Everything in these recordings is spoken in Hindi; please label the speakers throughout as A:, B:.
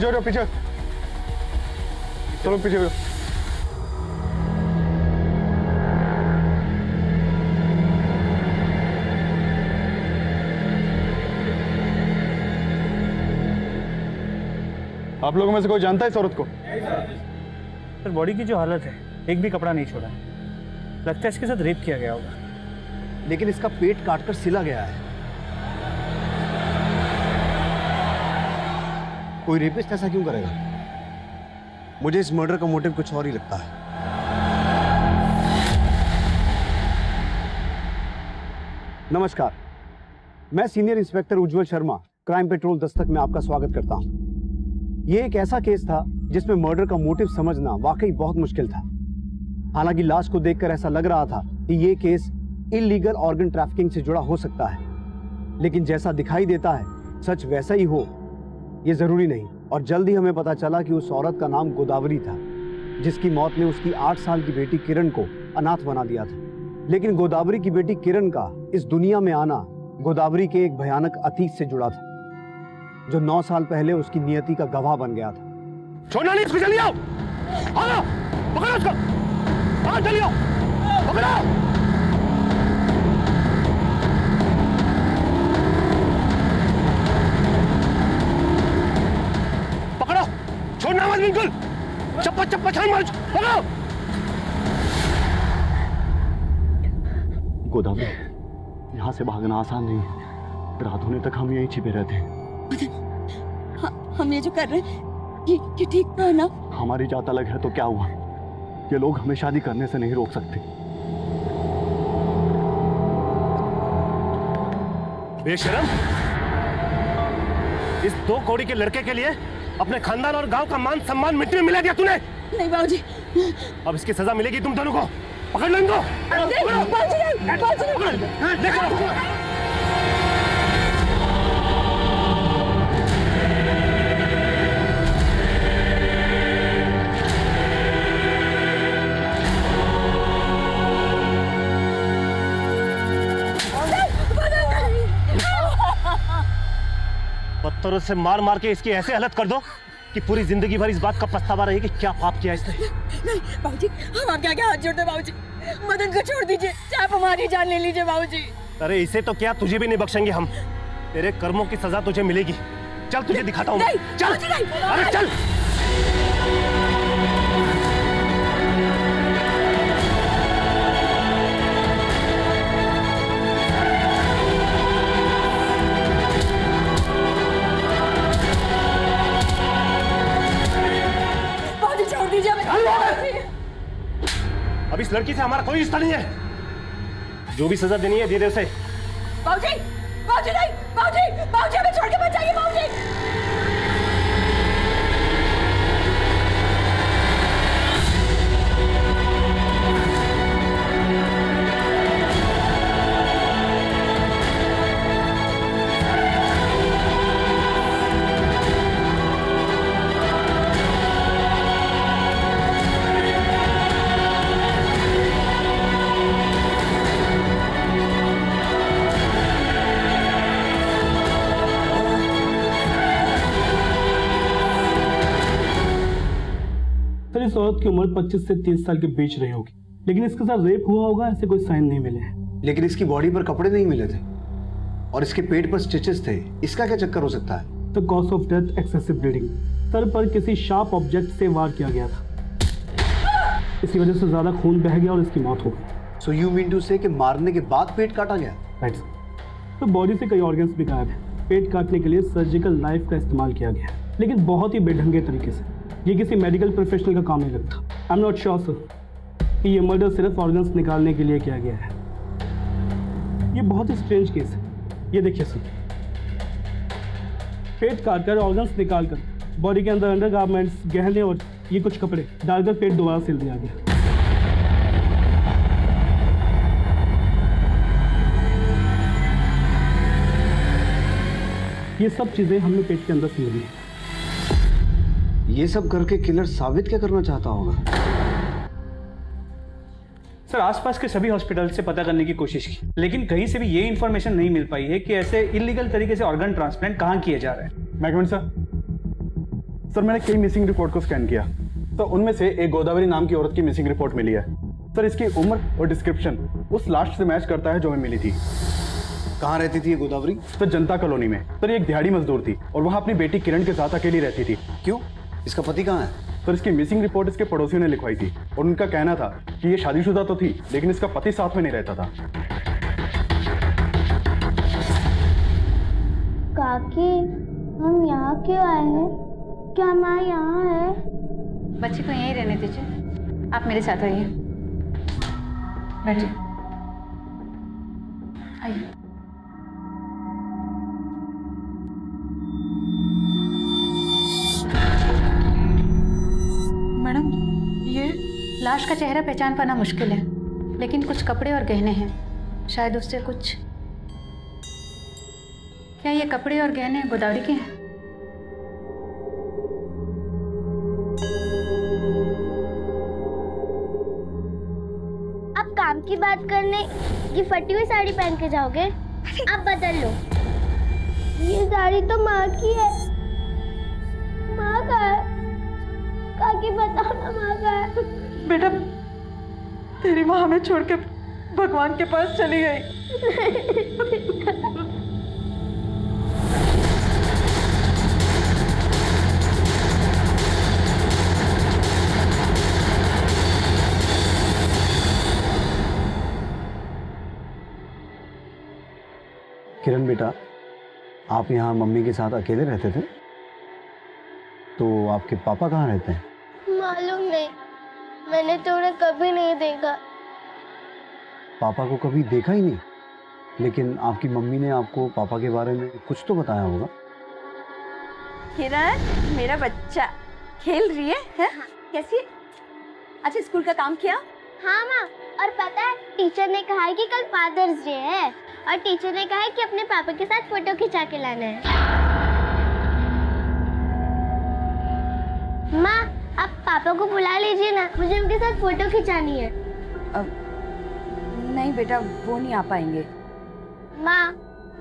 A: पीछे हो जाओ, पीछे चलो, पीछे हो जाओ। आप लोगों में से कोई जानता है इस औरत को?
B: सर बॉडी की जो हालत है, एक भी कपड़ा नहीं छोड़ा है। लगता है इसके साथ रेप किया गया होगा।
C: लेकिन इसका पेट काटकर सिला गया है। कोई रेपिस्ट ऐसा क्यों करेगा? मुझे इस मर्डर का मोटिव कुछ और ही लगता है। नमस्कार, मैं सीनियर इंस्पेक्टर उज्जवल शर्मा, क्राइम पेट्रोल दस्तक में आपका स्वागत करता हूं। यह एक ऐसा केस था जिसमें मर्डर का मोटिव समझना वाकई बहुत मुश्किल था। हालांकि लाश को देखकर ऐसा लग रहा था कि यह केस इल्लीगल ऑर्गन ट्रैफिकिंग से जुड़ा हो सकता है, लेकिन जैसा दिखाई देता है सच वैसा ही हो यह जरूरी नहीं। और जल्द ही हमें पता चला कि उस औरत का नाम गोदावरी था, जिसकी मौत ने उसकी 8 साल की बेटी किरण को अनाथ बना दिया था। लेकिन गोदावरी की बेटी किरण का इस दुनिया में आना गोदावरी के एक भयानक अतीत से जुड़ा था, जो 9 साल पहले उसकी नियति का गवाह बन गया था।
A: छोड़ना नहीं, इसको जल्दी आओ, आओ, पकड़ो उसको, आओ जल्दी आओ, पकड़ो। पकड़ो, छोड़ना मत बिल्कुल, चप्पा चप्पा छान मारो, पकड़ो।
C: गोदावरी, यहाँ से भागना आसान नहीं है। रात होने तक हम यहीं छिपे रहते हैं।
D: हम ये जो कर रहे हैं ये ठीक तो है ना?
C: हमारी जात अलग है तो क्या हुआ? ये लोग हमें शादी करने से नहीं रोक सकते।
A: बेशरम, इस 2 कौड़ी के लड़के के लिए अपने खानदान और गांव का मान सम्मान मिट्टी में मिला दिया तूने।
D: नहीं बाबूजी,
A: अब इसकी सजा मिलेगी तुम दोनों को। पकड़ लो इनको। पत्थरों से मार मार के इसकी ऐसे हालत कर दो कि पूरी जिंदगी भर इस बात का पछतावा रहे कि क्या पाप किया इसने।
D: नहीं बाबूजी, हम आपके आगे हाथ जोड़ते बाबूजी। मदन को छोड़ दीजिए, चाहे आप हमारी जान ले लीजिए बाबूजी।
A: अरे इसे तो क्या, तुझे भी नहीं बख्शेंगे हम। तेरे कर्मों की सजा तुझे मिलेगी। चल तुझे दिखाता हूँ। चल, अरे चल। अब इस लड़की से हमारा कोई रिश्ता नहीं है। जो भी सजा देनी है दे दे उसे।
D: बाबूजी, बाबूजी नहीं, बाबूजी, बाबूजी हमें छोड़ के मत जाइए बाबूजी।
B: इस औरत की उम्र 25 से 30 साल के बीच रही होगी, लेकिन इसके साथ रेप हुआ होगा ऐसे कोई साइन नहीं मिले हैं।
C: लेकिन इसकी बॉडी पर कपड़े नहीं मिले थे और इसके पेट पर स्टिचेस थे। इसका क्या चक्कर हो सकता है?
B: The cause of death excessive bleeding. Sir पर किसी शार्प ऑब्जेक्ट से वार किया गया था, इसकी वजह से ज्यादा खून बह गया और इसकी मौत हो गई।
C: सो यू मीन टू से कि मारने के बाद पेट काटा गया?
B: Right sir. तो बॉडी से कई ऑर्गन्स भी गायब है। पेट काटने के लिए सर्जिकल नाइफ का इस्तेमाल किया गया, लेकिन बहुत ही बेढंगे तरीके से। ये किसी मेडिकल प्रोफेशनल का काम नहीं लगता। I am not sure sir कि ये मर्डर सिर्फ ऑर्गन्स निकालने के लिए किया गया है। ये बहुत ही स्ट्रेंज केस है। ये देखिए सर, पेट काटकर ऑर्गन्स निकालकर बॉडी के अंदर अंडरगारमेंट्स, गहने और ये कुछ कपड़े डालकर पेट दोबारा सिल दिया गया। ये सब चीजें हमने पेट के अंदर से मिली है।
C: ये सब करके किलर साबित क्या करना चाहता होगा?
B: सर आसपास के सभी हॉस्पिटल से पता करने की कोशिश की, लेकिन कहीं से भी ये इन्फॉर्मेशन नहीं मिल पाई है कि ऐसे इलीगल तरीके से ऑर्गन ट्रांसप्लांट कहाँ किए जा रहे हैं। मैकमन सर,
E: सर मैंने कई मिसिंग रिपोर्ट को स्कैन किया, तो उनमें से एक गोदावरी नाम की औरत की मिसिंग रिपोर्ट मिली है। सर इसकी उम्र और डिस्क्रिप्शन उस लास्ट से मैच करता है जो हमें मिली थी।
C: कहाँ रहती थी ये गोदावरी?
E: सर जनता कॉलोनी में। सर ये एक दिहाड़ी मजदूर थी और वहाँ अपनी बेटी किरण के साथ अकेली रहती थी।
C: क्यों? इसका पति कहाँ है?
E: सर इसकी मिसिंग रिपोर्ट इसके पड़ोसियों ने लिखवाई थी और उनका कहना था कि ये शादीशुदा तो थी लेकिन इसका पति साथ में नहीं रहता था।
F: काकी, हम यहाँ क्यों आए हैं? क्या माँ यहाँ है?
G: बच्ची को यहीं रहने दीजिए, आप मेरे साथ आइए, बैठिए, आइए। मैडम, ये लाश का चेहरा पहचान पाना मुश्किल है, लेकिन कुछ कपड़े और गहने हैं, शायद उससे कुछ। क्या ये कपड़े और गहने गोदावरी के हैं?
F: आप काम की बात करने ये फटी हुई साड़ी पहन के जाओगे? आप बदल लो। ये साड़ी तो माँ की है। माँ का है। काकी बताओ ना, माँ का है।
H: बेटा, तेरी माँ हमें छोड़ के भगवान के पास चली गई।
C: किरण बेटा, आप यहाँ मम्मी के साथ अकेले रहते थे, तो आपके पापा कहाँ रहते हैं?
F: मालूम नहीं, मैंने तो उन्हें कभी नहीं देखा।
C: पापा को कभी देखा ही नहीं? लेकिन आपकी मम्मी ने आपको पापा के बारे में कुछ तो बताया होगा।
D: किरण, मेरा बच्चा खेल रही है? हाँ। कैसी? अच्छा, स्कूल का काम किया?
F: हाँ माँ, और पता है टीचर ने कहा है कि कल फादर्स डे है और टीचर ने कहा है कि अपने पापा के साथ फोटो खिंचा के लाना है। माँ, आप पापा को बुला लीजिए ना, मुझे उनके साथ फोटो खिंचानी है।
D: नहीं बेटा, वो नहीं आ पाएंगे।
F: माँ,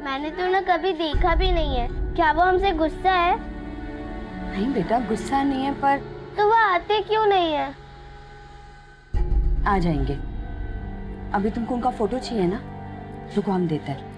F: मैंने तो उन्हें कभी देखा भी नहीं है, क्या वो हमसे गुस्सा है?
D: नहीं बेटा, गुस्सा नहीं है, पर
F: तो वो आते क्यों नहीं है?
D: आ जाएंगे। अभी तुमको उनका फोटो चाहिए ना, रुको हम देते हैं।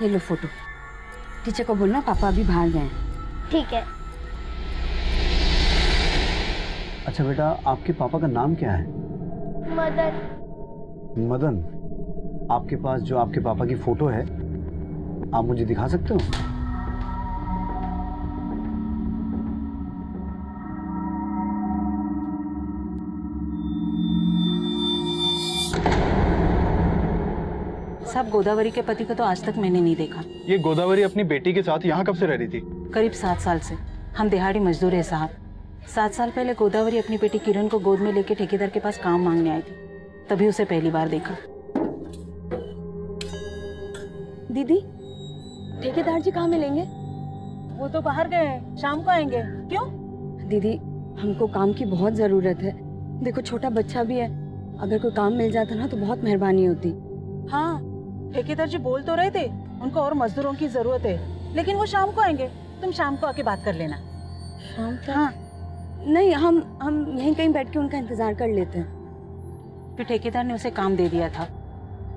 D: ये लो फोटो। टीचर को बोलना पापा अभी बाहर गए हैं।
F: ठीक है।
C: अच्छा बेटा, आपके पापा का नाम क्या है?
F: मदन।
C: मदन, आपके पास जो आपके पापा की फोटो है, आप मुझे दिखा सकते हो?
G: साहब, गोदावरी के पति को तो आज तक मैंने नहीं देखा।
E: ये गोदावरी अपनी बेटी के साथ यहाँ कब से रह रही थी?
G: करीब 7 साल से। हम दिहाड़ी मजदूर है साहब। 7 साल पहले गोदावरी अपनी बेटी किरण को गोद में लेके ठेकेदार के पास काम मांगने आई थी, तभी उसे पहली बार देखा।
D: दीदी, ठेकेदार जी कहाँ मिलेंगे?
H: वो तो बाहर गए हैं, शाम को आएंगे। क्यों?
D: दीदी, हमको काम की बहुत जरूरत है। देखो, छोटा बच्चा भी है, अगर कोई काम मिल जाता ना तो बहुत मेहरबानी होती।
H: हाँ, ठेकेदार जी बोल तो रहे थे उनको और मजदूरों की जरूरत है, लेकिन वो शाम को आएंगे। तुम शाम को आके बात कर लेना।
D: शाम तक?
G: हाँ,
D: नहीं, हम यहीं कहीं बैठ के उनका इंतजार कर लेते हैं।
G: फिर ठेकेदार ने उसे काम दे दिया था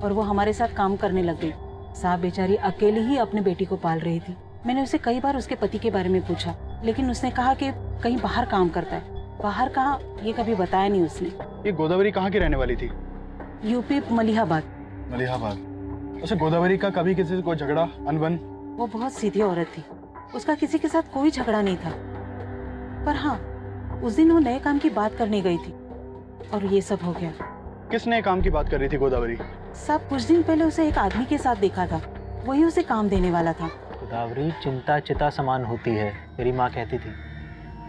G: और वो हमारे साथ काम करने लग गई। साहब, बेचारी अकेली ही अपनी बेटी को पाल रही थी। मैंने उसे कई बार उसके पति के बारे में पूछा, लेकिन उसने कहा कि कहीं बाहर काम करता है। बाहर कहाँ, ये कभी बताया नहीं उसने।
E: ये गोदावरी कहाँ की रहने वाली थी?
G: यूपी मलिहाबाद।
E: मलिहाबाद। अच्छा, गोदावरी का कभी किसी से कोई झगड़ा, अनबन?
G: वो बहुत सीधी औरत थी, उसका किसी के साथ कोई झगड़ा नहीं था। पर हाँ, उस दिन वो नए काम की बात करने गई थी और ये सब हो गया।
E: किस नए काम की बात कर रही थी गोदावरी?
G: सब कुछ दिन पहले उसे एक आदमी के साथ देखा था, वही उसे काम देने वाला था।
I: गोदावरी चिंता चिता समान होती है, मेरी माँ कहती थी।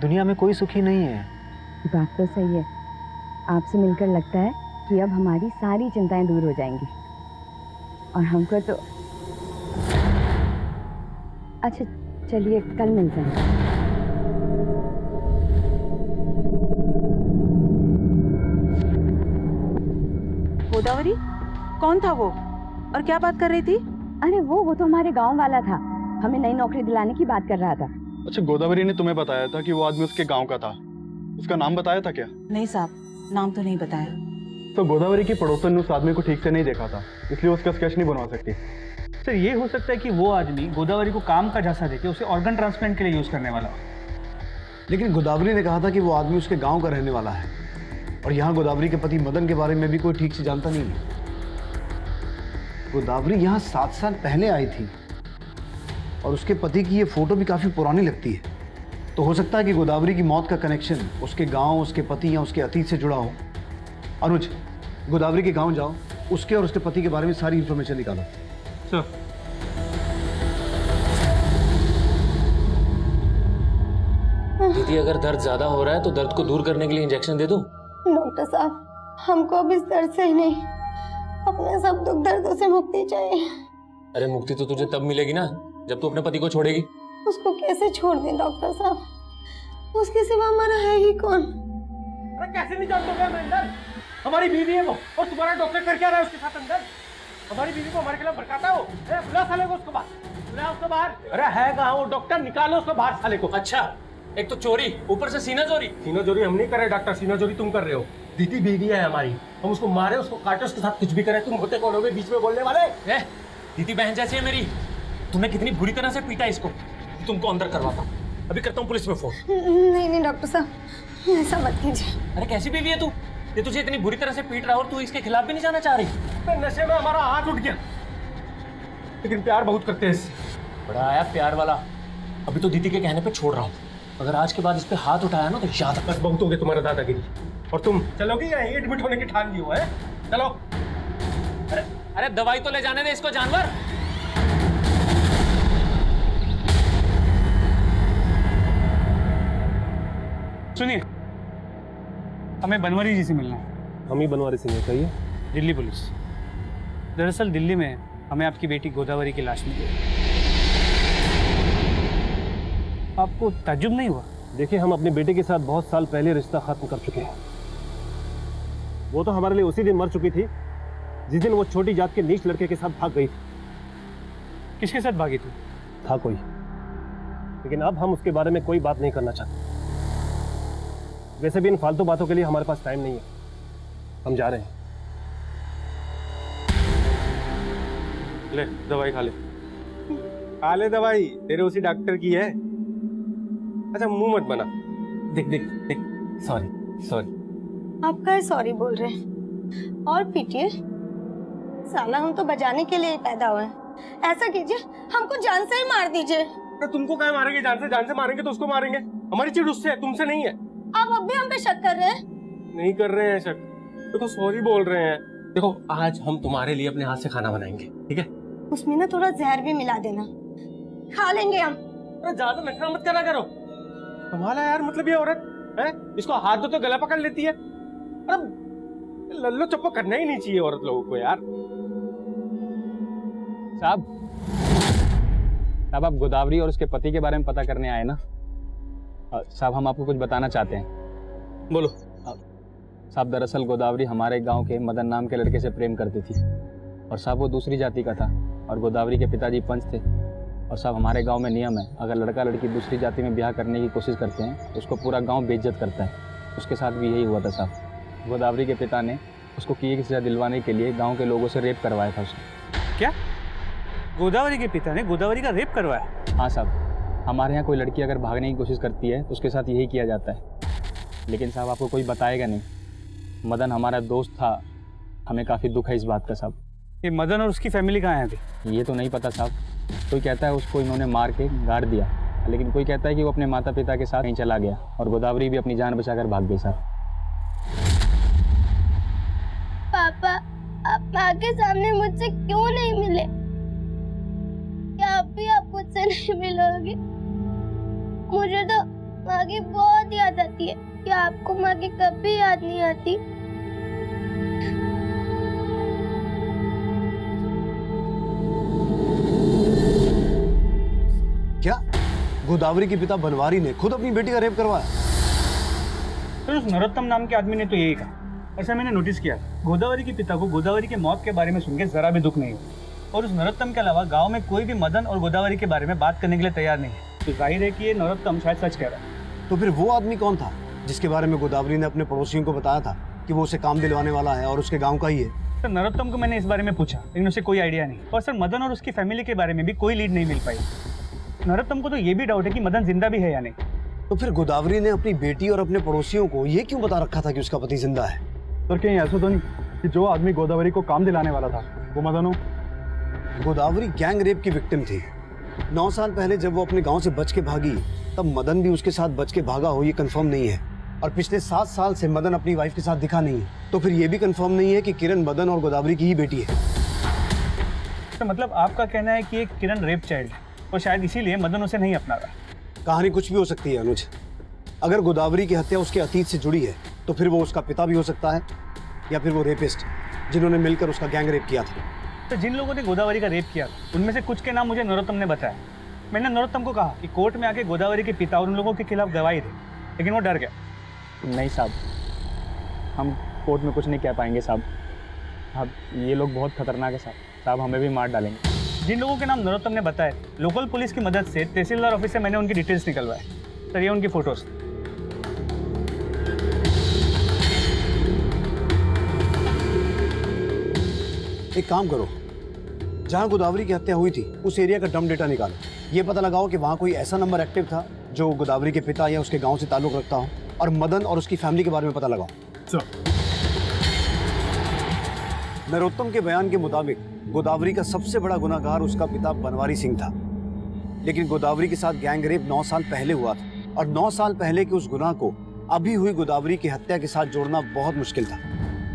I: दुनिया में कोई सुखी नहीं है।
J: बात तो सही है। आपसे मिलकर लगता है कि अब हमारी सारी चिंताएं दूर हो जाएंगी और हमको तो। अच्छा चलिए, कल मिलते हैं।
G: गोदावरी? कौन था वो और क्या बात कर रही थी?
J: अरे वो तो हमारे गांव वाला था, हमें नई नौकरी दिलाने की बात कर रहा था।
E: अच्छा, गोदावरी ने तुम्हें बताया था कि वो आदमी उसके गांव का था, उसका नाम बताया था क्या?
G: नहीं साहब, नाम तो नहीं बताया।
E: तो गोदावरी की पड़ोसन ने उस आदमी को ठीक से नहीं देखा था, इसलिए उसका स्केच नहीं बनवा सकती।
B: सर ये हो सकता है कि वो आदमी गोदावरी को काम का झांसा देके उसे ऑर्गन ट्रांसप्लांट के लिए यूज करने वाला हो।
C: लेकिन गोदावरी ने कहा था कि वो आदमी उसके गांव का रहने वाला है, और यहाँ गोदावरी के पति मदन के बारे में भी कोई ठीक से जानता नहीं है। गोदावरी यहाँ 7 साल पहले आई थी और उसके पति की ये फोटो भी काफी पुरानी लगती है। तो हो सकता है कि गोदावरी की मौत का कनेक्शन उसके गांव, उसके पति या उसके अतीत से जुड़ा हो। अनुज, गोदावरी के गांव जाओ, उसके और उसके पति के बारे में सारी इंफॉर्मेशन निकालो।
B: सर
K: दीदी, अगर दर्द ज्यादा हो रहा है तो दर्द को दूर करने के लिए इंजेक्शन दे दूं?
F: डॉक्टर साहब, हमको अब इस दर्द से ही नहीं, अपने सब दुख दर्दों से मुक्ति चाहिए।
K: अरे मुक्ति तो तुझे तब मिलेगी ना जब तू अपने पति को छोड़ेगी।
F: उसको कैसे छोड़ दें डॉक्टर साहब, उसके सिवा हमारा है ही कौन?
A: अरे कैसे नहीं जानते हो अंदर? हमारी बीवी है वो, और तुम्हारा डॉक्टर कर क्या रहा है उसके साथ अंदर? हमारी बीवी को हमारे खिलाफ भड़काता हो? बुला साले को उसको बाहर, बुला उसको बाहर। अरे है कहाँ वो डॉक्टर? निकालो उसको बाहर साले को।
K: अच्छा, एक तो चोरी, ऊपर से सीना चोरी।
A: सीना चोरी हम नहीं कर रहे डॉक्टर, सीना चोरी तुम कर रहे हो। दीदी बीवी है हमारी, हम उसको मारे, उसको काटे, उसके साथ कुछ भी करें। तुम होते कौन हो बीच में बोलने वाले?
K: दीदी बहन जैसी है मेरी। तुमने कितनी बुरी तरह से पीटा इसको, तुमको अंदर करवाता। अभी करता हूँ पुलिस में फोन।
F: नहीं नहीं डॉक्टर साहब, ऐसा मत कीजिए।
K: अरे कैसी बीवी है तू? ये तुझे इतनी बुरी तरह से पीट रहा है और तू इसके खिलाफ भी नहीं जाना चाह रही?
A: नशे में हमारा हाथ उठ गया, लेकिन प्यार बहुत करते हैं इससे।
K: बड़ा आया प्यार वाला। अभी तो दीदी के कहने पे छोड़ रहा हूँ, अगर आज के बाद इस पे हाथ उठाया ना तो याद।
A: बस बहुत हो गया तुम्हारा दादागिरी, और तुम चलोगे या एडमिट होने की ठान ली हो? है चलो।
K: अरे दवाई तो ले जाने दे इसको जानवर।
B: सुनिए, हमें बनवारी जी से मिलना है।
A: हम ही बनवारी सिंह, कहिए।
B: दिल्ली पुलिस। दरअसल दिल्ली में हमें आपकी बेटी गोदावरी की लाश मिली। आपको ताज्जुब नहीं हुआ?
A: देखिए, हम अपने बेटे के साथ बहुत साल पहले रिश्ता खत्म कर चुके हैं। वो तो हमारे लिए उसी दिन मर चुकी थी जिस दिन वो छोटी जात के नीच लड़के के साथ भाग गई थी।
B: किसके साथ भागी थी?
A: था कोई, लेकिन अब हम उसके बारे में कोई बात नहीं करना चाहते। वैसे भी इन फालतू बातों के लिए हमारे पास टाइम नहीं है, हम जा रहे हैं।
E: ले दवाई खा ले। खा ले दवाई, तेरे उसी डॉक्टर की है। अच्छा मुंह मत बना। देख देख देख, सॉरी सॉरी।
F: आप क्या सॉरी बोल रहे हैं? और पीटिए साला, हम तो बजाने के लिए पैदा हुए हैं। ऐसा कीजिए, हमको जान से ही मार दीजिए।
A: तो तुमको क्या मारेंगे? जान से मारेंगे तो उसको मारेंगे। हमारी चिढ़ उससे है, तुमसे नहीं है।
F: आप अब भी हम पे शक कर रहे हैं?
A: नहीं कर रहे हैं शक, देखो सॉरी बोल रहे हैं। देखो, आज हम तुम्हारे लिए अपने हाथ से खाना बनाएंगे, ठीक है?
F: उसमें ना थोड़ा जहर भी मिला देना, खा लेंगे हम।
A: अरे ज्यादा नखरा मत करा करो। कमाल है यार, मतलब ये औरत है, इसको हाथ दो तो गला पकड़ लेती है। अरे लल्लो चप्पो करना ही नहीं चाहिए औरत लोगों को यार।
L: साहब आप गोदावरी और उसके पति के बारे में पता करने आए ना? साहब हम आपको कुछ बताना चाहते हैं।
A: बोलो।
L: साहब दरअसल गोदावरी हमारे गांव के मदन नाम के लड़के से प्रेम करती थी, और साहब वो दूसरी जाति का था, और गोदावरी के पिताजी पंच थे। और साहब हमारे गांव में नियम है, अगर लड़का लड़की दूसरी जाति में ब्याह करने की कोशिश करते हैं तो उसको पूरा गांव बेइज्जत करता है। उसके साथ भी यही हुआ था साहब। गोदावरी के पिता ने उसको किए की सजा दिलवाने के लिए गाँव के लोगों से रेप करवाया था उसने।
B: क्या? गोदावरी के पिता ने गोदावरी का रेप करवाया?
L: हाँ साहब, हमारे यहाँ कोई लड़की अगर भागने की कोशिश करती है तो उसके साथ यही किया जाता है। लेकिन साहब आपको कोई बताएगा नहीं, मदन हमारा दोस्त था, हमें काफ़ी दुख है इस बात का साहब।
B: ये मदन और उसकी फैमिली कहाँ है अभी?
L: ये तो नहीं पता साहब, कोई कहता है उसको इन्होंने मार के गाड़ दिया, लेकिन कोई कहता है कि वो अपने माता पिता के साथ कहीं चला गया, और गोदावरी भी अपनी जान बचाकर भाग गई साहब।
F: पापा, आप माँ के सामने मुझसे क्यों नहीं मिले? क्या अब भी आप मुझसे नहीं मिलोगे? मुझे तो माँ की बहुत याद आती है। क्या आपको माँ की कभी याद नहीं आती?
C: क्या गोदावरी के पिता बनवारी ने खुद अपनी बेटी का रेप करवाया?
B: तो उस नरोत्तम नाम के आदमी ने तो यही कहा। ऐसा मैंने नोटिस किया। गोदावरी के पिता को गोदावरी के मौत के बारे में सुन के जरा भी दुख नहीं हुआ और उस नरोत्तम के अलावा गांव में कोई भी मदन और गोदावरी के बारे में बात करने के लिए तैयार नहीं है। तो जाहिर है कि ये नरोत्तम शायद सच कह रहा है।
C: तो फिर वो आदमी कौन था जिसके बारे में गोदावरी ने अपने पड़ोसियों को बताया था कि वो उसे काम दिलवाने वाला है और उसके गाँव का ही है?
B: सर नरोत्तम को मैंने इस बारे में पूछा लेकिन उसे कोई आइडिया नहीं। और सर मदन और उसकी फैमिली के बारे में भी कोई लीड नहीं मिल पाई। नरोत्तम को तो ये भी डाउट है कि मदन जिंदा भी है या नहीं।
C: तो फिर गोदावरी ने अपनी बेटी और अपने पड़ोसियों को ये क्यों बता रखा था कि उसका पति जिंदा है?
B: सर कहीं ऐसा तो नहीं कि जो आदमी गोदावरी को काम दिलाने वाला था वो मदन हो?
C: गोदावरी गैंग रेप की विक्टिम थी। 9 साल पहले जब वो अपने गांव से बच के भागी तब मदन भी उसके साथ बच के भागा हो ये कंफर्म नहीं है। और पिछले 7 साल से मदन अपनी वाइफ के साथ दिखा नहीं है। तो फिर ये भी कंफर्म नहीं है कि किरण मदन और गोदावरी की ही बेटी है।
B: तो मतलब आपका कहना है कि एक किरण रेप चाइल्ड है और शायद इसीलिए मदन उसे नहीं अपना रहा।
C: कहानी कुछ भी हो सकती है अनुज। अगर गोदावरी की हत्या उसके अतीत से जुड़ी है तो फिर वो उसका पिता भी हो सकता है या फिर वो रेपिस्ट जिन्होंने मिलकर उसका गैंग रेप किया था।
B: तो जिन लोगों ने गोदावरी का रेप किया उनमें से कुछ के नाम मुझे नरोत्तम ने बताया। मैंने नरोत्तम को कहा कि कोर्ट में आके गोदावरी के पिता और उन लोगों के खिलाफ गवाही दे लेकिन वो डर गया।
L: नहीं साहब, हम कोर्ट में कुछ नहीं कह पाएंगे साहब। अब ये लोग बहुत खतरनाक है साहब, हमें भी मार डालेंगे।
B: जिन लोगों के नाम नरोत्तम ने बताए लोकल पुलिस की मदद से तहसीलदार ऑफिस से मैंने उनकी डिटेल्स निकलवाए। सर ये उनकी फोटोज।
C: एक काम करो, जहां गोदावरी की हत्या हुई थी उस एरिया का डम डेटा निकालो। ये पता लगाओ कि वहां कोई ऐसा नंबर एक्टिव था जो गोदावरी के पिता या उसके गांव से ताल्लुक रखता हो और मदन और उसकी फैमिली के बारे में पता लगाओ। नरोत्तम के बयान के मुताबिक गोदावरी का सबसे बड़ा गुनाहगार उसका पिता बनवारी सिंह था। लेकिन गोदावरी के साथ गैंग रेप 9 साल पहले हुआ था और 9 साल पहले के उस गुनाह को अभी हुई गोदावरी की हत्या के साथ जोड़ना बहुत मुश्किल था।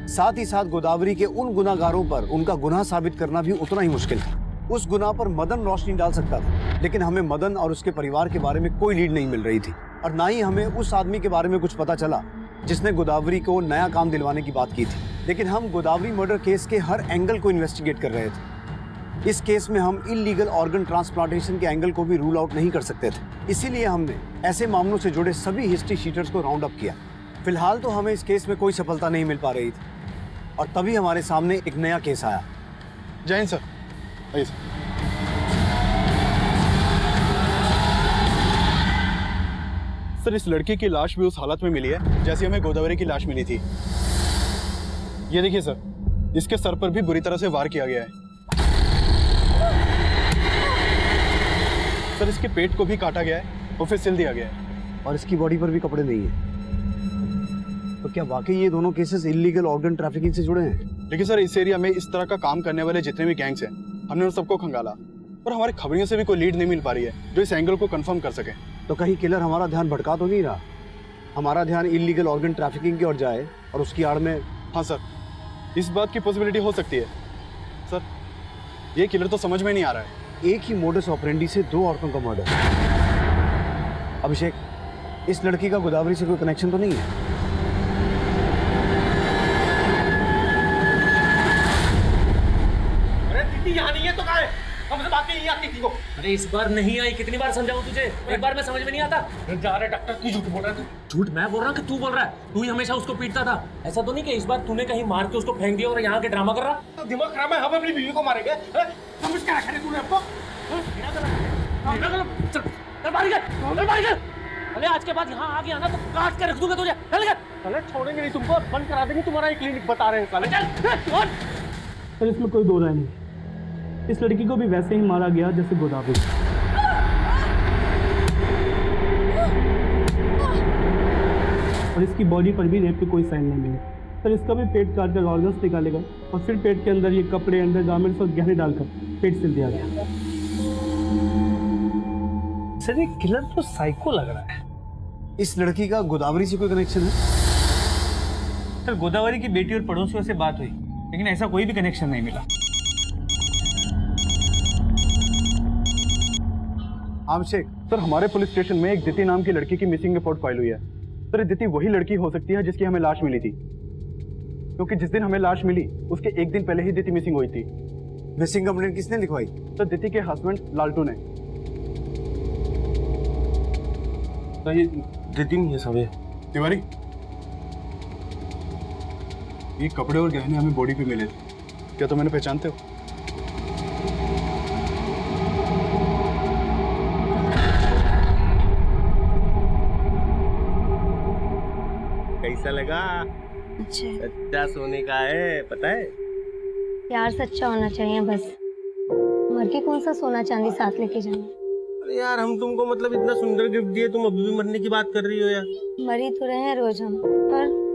C: साथ ही साथ गोदावरी के उन गुनाहगारों पर उनका गुनाह साबित करना भी उतना ही मुश्किल था। उस गुनाह पर मदन रोशनी डाल सकता था लेकिन हमें मदन और उसके परिवार के बारे में कोई लीड नहीं मिल रही थी और ना ही हमें उस आदमी के बारे में कुछ पता चला जिसने गोदावरी को नया काम दिलवाने की बात की थी। लेकिन हम गोदावरी मर्डर केस के हर एंगल को इन्वेस्टिगेट कर रहे थे। इस केस में हम इलीगल ऑर्गन ट्रांसप्लांटेशन के एंगल को भी रूल आउट नहीं कर सकते थे। इसीलिए हमने ऐसे मामलों से जुड़े सभी हिस्ट्री शीटर्स को राउंड अप किया। फिलहाल तो हमें इस केस में कोई सफलता नहीं मिल पा रही थी और तभी हमारे सामने एक नया केस आया।
M: जय हिंद सर। आइए सर। सर इस लड़की की लाश भी उस हालत में मिली है जैसे हमें गोदावरी की लाश मिली थी। ये देखिए सर, इसके सर पर भी बुरी तरह से वार किया गया है। सर इसके पेट को भी काटा गया है और फिर सिल दिया गया है
C: और इसकी बॉडी पर भी कपड़े नहीं है। तो क्या वाकई ये दोनों केसेस इलीगल ऑर्गन ट्रैफिकिंग से जुड़े हैं?
M: लेकिन सर इस एरिया में इस तरह का काम करने वाले जितने भी गैंग्स हैं हमने उन सबको खंगाला और हमारी खबरियों से भी कोई लीड नहीं मिल पा रही है जो इस एंगल को कंफर्म कर सके।
C: तो कहीं किलर हमारा ध्यान भटका तो नहीं रहा? हमारा ध्यान इलीगल ऑर्गन ट्रैफिकिंग की ओर जाए और उसकी आड़ में।
M: हाँ सर, इस बात की पॉसिबिलिटी हो सकती है। सर ये किलर तो समझ में नहीं आ रहा है।
C: एक ही मोडस ऑपरेंडी से 2 औरतों का मर्डर। अभिषेक, इस लड़की का गोदावरी से कोई कनेक्शन तो नहीं है?
A: अरे दीदी यहाँ नहीं है तो कहाँ है? हमसे बात नहीं आती थी को।
K: अरे इस बार नहीं आई, कितनी बार समझाऊं तुझे? एक बार में समझ में नहीं आता।
A: जा रहे डॉक्टर, तू झूठ बोल रहा है।
K: झूठ मैं बोल रहा हूँ कि तू बोल रहा है? तू ही हमेशा उसको पीटता था। ऐसा तो नहीं कि इस बार तूने कहीं मार के उसको फेंक दिया और यहाँ के ड्रामा कर रहा?
A: तो दिमाग खराब है, हम अपनी बीवी को मारेंगे? समझ क्या रखा है तूने हमको?
K: अरे आज के बाद यहाँ आ गया ना तो काट के रख दूंगा तुझे। चल गया।
A: अरे छोड़ेंगे नहीं तुमको, बंद करा देंगे तुम्हारा एक क्लिनिक, बता रहे हैं साले।
B: सर इसमें कोई दो राय नहीं। इस लड़की को भी वैसे ही मारा गया जैसे गोदावरी। और इसकी बॉडी पर भी रेप के कोई साइन नहीं मिले। सर इसका भी पेट काट कर ऑर्गन्स निकाले गए और फिर पेट के अंदर ये कपड़े, अंडरगारमेंट्स और गहने डालकर पेट सिल दिया गया। सर ये किलर तो साइको लग रहा है।
C: इस लड़की का गोदावरी से कोई कनेक्शन है?
B: सर गोदावरी की बेटी और पड़ोसियों से बात हुई लेकिन ऐसा कोई भी कनेक्शन नहीं मिला।
C: अभिषेक
M: सर, हमारे पुलिस स्टेशन में एक दिति नाम की लड़की की मिसिंग रिपोर्ट फाइल हुई है। सर ये दिति वही लड़की हो सकती है जिसकी हमें लाश मिली थी, क्योंकि जिस दिन हमें लाश मिली उसके एक दिन पहले ही दिति मिसिंग हुई थी।
C: मिसिंग कंप्लेंट किसने लिखवाई?
M: सर दिति के हस्बैंड लालटू ने।
E: ये दिति नहीं है सब।
M: तिवारी, ये कपड़े और गहने हमें बॉडी पे मिले थे, क्या तुम इन्हें पहचानते हो?
E: कैसा लगा?
D: अच्छा
E: सच्चा सोने का है, पता है?
F: यार सच्चा होना चाहिए बस। मर के कौन सा सोना चांदी साथ लेके जाएंगे।
E: अरे यार हम तुमको मतलब इतना सुंदर गिफ्ट दिए, तुम अभी भी मरने की बात कर रही हो यार।
F: मरी तो रहे हैं रोज हम,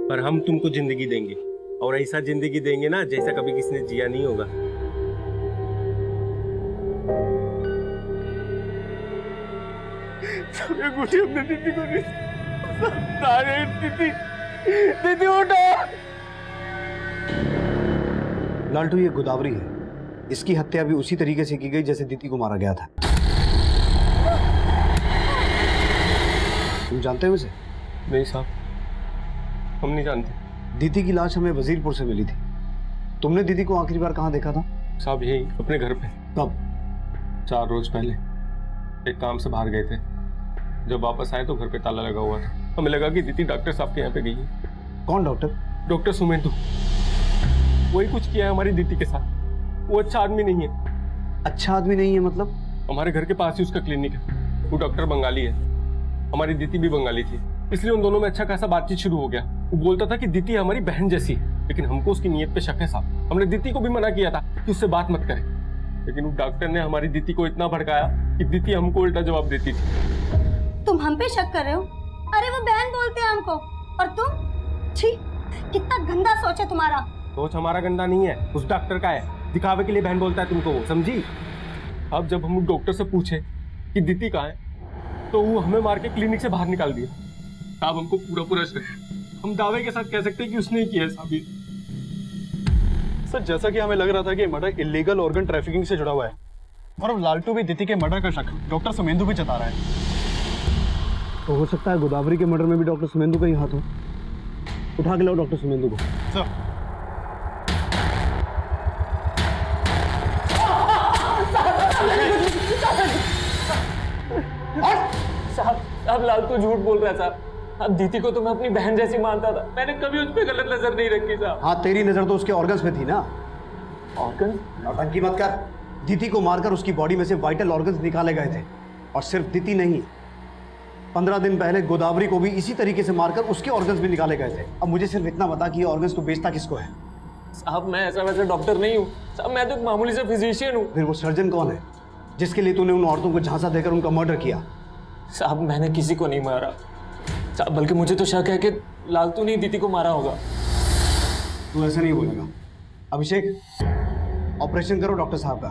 E: पर हम तुमको जिंदगी देंगे, और ऐसा जिंदगी देंगे ना जैसा कभी किसी ने जिया नहीं होगा। हमने दीदी को दीदी उठो।
C: लालटू, ये गोदावरी है, इसकी हत्या भी उसी तरीके से की गई जैसे दीदी को मारा गया था। तुम जानते हो इसे?
E: नहीं साहब, हम नहीं जानते।
C: दीदी की लाश हमें वजीरपुर से मिली थी। तुमने दीदी को आखिरी बार कहाँ देखा था?
E: साहब यही अपने घर पे।
C: कब?
E: 4 रोज पहले। एक काम से बाहर गए थे, जब वापस आए तो घर पे ताला लगा हुआ था। हमें लगा कि दीदी डॉक्टर साहब के यहाँ पे गई है।
C: कौन डॉक्टर?
E: डॉक्टर सुमेंदु। वही कुछ किया है हमारी दीदी के साथ। वो अच्छा आदमी नहीं है।
C: अच्छा आदमी नहीं है मतलब?
E: हमारे घर के पास ही उसका क्लिनिक है। वो डॉक्टर बंगाली है, हमारी दीदी भी बंगाली थी, इसलिए उन दोनों में अच्छा खासा बातचीत शुरू हो गया। वो बोलता था कि दीदी हमारी बहन जैसी है, लेकिन हमको उसकी नीयत पे शक है साहब। हमने दीदी को भी मना किया था कि उससे बात मत करे, लेकिन वो डॉक्टर ने हमारी दीदी को इतना भड़काया कि दीदी हमको उल्टा जवाब देती थी।
F: तुम हम पे शक कर रहे हो? अरे वो बहन बोलते हैं हमको, और तुम? छी, कितना गंदा सोच है तुम्हारा।
E: सोच हमारा गंदा नहीं है, उस डॉक्टर का है। दिखावे के लिए बहन बोलता है तुमको, वो समझी? अब जब हम डॉक्टर से पूछे कि दीदी कहाँ है, तो वो हमें मार के क्लिनिक से बाहर निकाल दिया। साहब हमको पूरा शक है। हम दावे के साथ कह सकते हैं कि उसने ही किया है साहब।
M: सर, जैसा कि हमें लग रहा था कि मर्डर इलीगल ऑर्गन ट्रैफिकिंग से जुड़ा हुआ है, और अब लालटू भी दीदी के मर्डर का शक डॉक्टर सुमेंदु भी जता रहा है।
C: तो हो सकता है गोदावरी के मर्डर में भी डॉक्टर सुमेंदु का ही हाथ हो। उठा के लाओ डॉक्टर सुमेंदु को।
M: सर,
K: साहब लालटू झूठ बोल रहा है साहब। अब दीदी को तो मैं अपनी बहन जैसी मानता था, मैंने कभी उस पर गलत नजर नहीं रखी साहब।
C: हाँ, तेरी नजर तो उसके ऑर्गन्स में थी ना।
K: ऑर्गन?
C: नौटंकी मत कर। दीदी को मारकर उसकी बॉडी में से वाइटल ऑर्गन्स निकाले गए थे, और सिर्फ दीदी नहीं, 15 दिन पहले गोदावरी को भी इसी तरीके से मारकर उसके ऑर्गन्स भी निकाले गए थे। अब मुझे सिर्फ इतना बता कि ये ऑर्गन्स तो बेचता किसको है?
K: साहब मैं ऐसा वैसा डॉक्टर नहीं हूँ साहब, मैं तो एक मामूली से फिजिशियन हूँ।
C: फिर वो सर्जन कौन है जिसके लिए तूने उन औरतों को झांसा देकर उनका मर्डर किया?
K: साहब मैंने किसी को नहीं मारा साहब, बल्कि मुझे तो शक है कि लालटू ने दीदी को मारा होगा।
C: तू ऐसे नहीं बोलेगा। अभिषेक, ऑपरेशन करो डॉक्टर साहब का।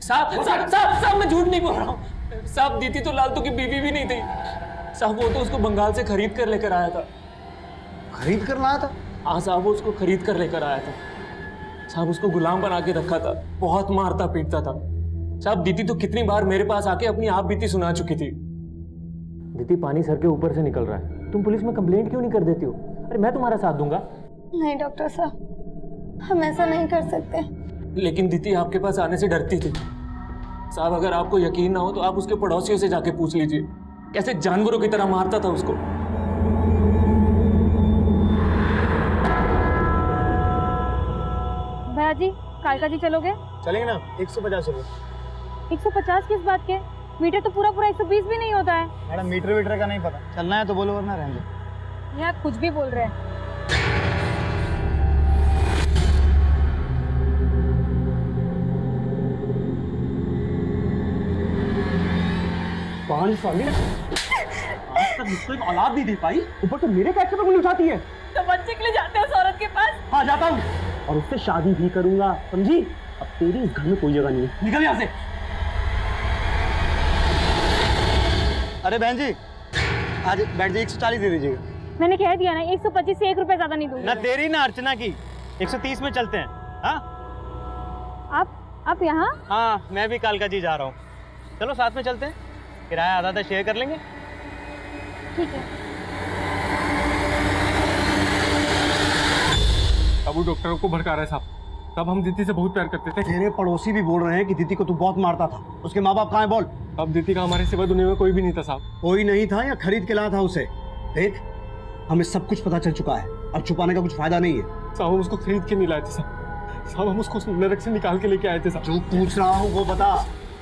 K: साहब मैं झूठ नहीं बोल रहा हूँ साहब। दीदी तो लालटू की बीवी भी नहीं थी साहब, वो तो उसको बंगाल से खरीद कर लेकर आया था।
C: खरीद कर लाया था?
K: हाँ साहब, वो उसको खरीद कर लेकर आया था साहब। उसको गुलाम बना के रखा था, बहुत मारता पीटता था साहब। दीदी तो कितनी बार मेरे पास आके अपनी आप बीती सुना चुकी थी। दीदी पानी सर के ऊपर से निकल रहा है, तुम पुलिस में कंप्लेंट क्यों नहीं कर देती हो? अरे मैं तुम्हारा साथ दूंगा।
F: नहीं डॉक्टर साहब, हम ऐसा नहीं कर सकते।
K: लेकिन दीदी आपके पास आने से डरती थी साहब। अगर आपको यकीन ना हो तो आप उसके पड़ोसियों से जाके पूछ लीजिए, कैसे जानवरों की तरह मारता था उसको।
J: भैया जी, कालका जी चलोगे?
M: चलेंगे ना। 150 रुपये।
J: 150 किस बात के? मीटर तो पूरा 120 भी नहीं होता है।
M: मैडम मीटर का नहीं पता, चलना है तो बोलो वरना रहने दो।
J: यहाँ कुछ भी बोल रहे हैं।
B: पांच साल आज तक मुझको एक औलाद नहीं दे पाई, ऊपर तो मेरे कैसे पर उंगली उठाती है।
J: तो बच्चे के लिए जाते हो उस औरत के पास?
B: हाँ जाता हूँ, और उससे शादी भी करूंगा, समझी? अब तेरी इस घर में कोई जगह नहीं है, निकल यहाँ से।
M: अरे बहन जी, आज बैठ जी 140 दे दीजिएगा।
J: मैंने कह दिया ना, 125 से 1 रुपए ज्यादा नहीं दूंगी।
M: ना तेरी ना अर्चना की। 130 में चलते हैं। हाँ
J: आप यहाँ?
M: हाँ, मैं भी कालका जी जा रहा हूँ। चलो साथ में चलते हैं, किराया आधा शेयर कर लेंगे।
J: ठीक है।
E: अब वो डॉक्टरों को भड़का रहा है साहब। तब हम दीदी से बहुत प्यार करते थे।
C: तेरे पड़ोसी भी बोल रहे हैं कि दीदी को तू बहुत मारता था। उसके माँ बाप कहाँ हैं बोल?
E: अब दीदी का हमारे सिवा दुनिया में कोई भी नहीं था साहब।
C: कोई नहीं था या खरीद के लाया था उसे? देख, हमें सब कुछ पता चल चुका है, अब छुपाने का कुछ फायदा नहीं है।
E: साहब हम उसको खरीद के नहीं लाए थे साहब हम उसको नरक से निकाल के लेके आए थे साहब।
C: जो पूछ रहा हूँ वो बता,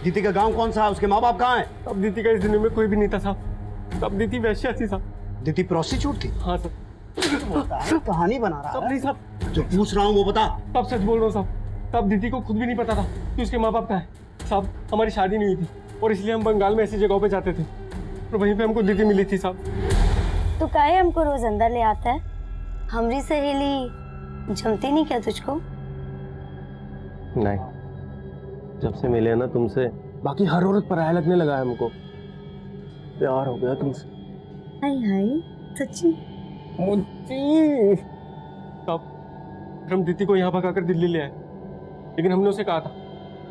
C: दीदी का गांव कौन सा है, उसके माँ बाप कहाँ हैं?
E: अब दीदी का इस दुनिया में कोई भी नहीं था साहब। अब दीदी वैश्या थी साहब।
C: दीदी प्रोस्टिट्यूट थी?
E: हाँ सर।
C: कहानी बना रहा है।
E: नहीं साहब।
C: जो पूछ रहा हूँ वो बता।
E: तब सच बोल रहा हूँ साहब। तब दीदी को खुद भी नहीं पता था कि उसके माँ बाप का है साहब। हमारी शादी नहीं हुई थी और इसलिए हम बंगाल में ऐसी जगहों पे जाते थे और वहीं पे हमको दीदी मिली थी साहब।
D: तो काहे हमको रोज अंदर ले आता है? हमारी सहेली जमती नहीं क्या तुझको?
A: नहीं, जब से मिले ना तुमसे बाकी हर औरत पराया लगने लगा है हमको। प्यार हो गया तुमसे।
D: हाय हाय, सच्ची?
E: तब हम दीदी को यहाँ भगाकर दिल्ली ले आए, लेकिन हमने उसे कहा था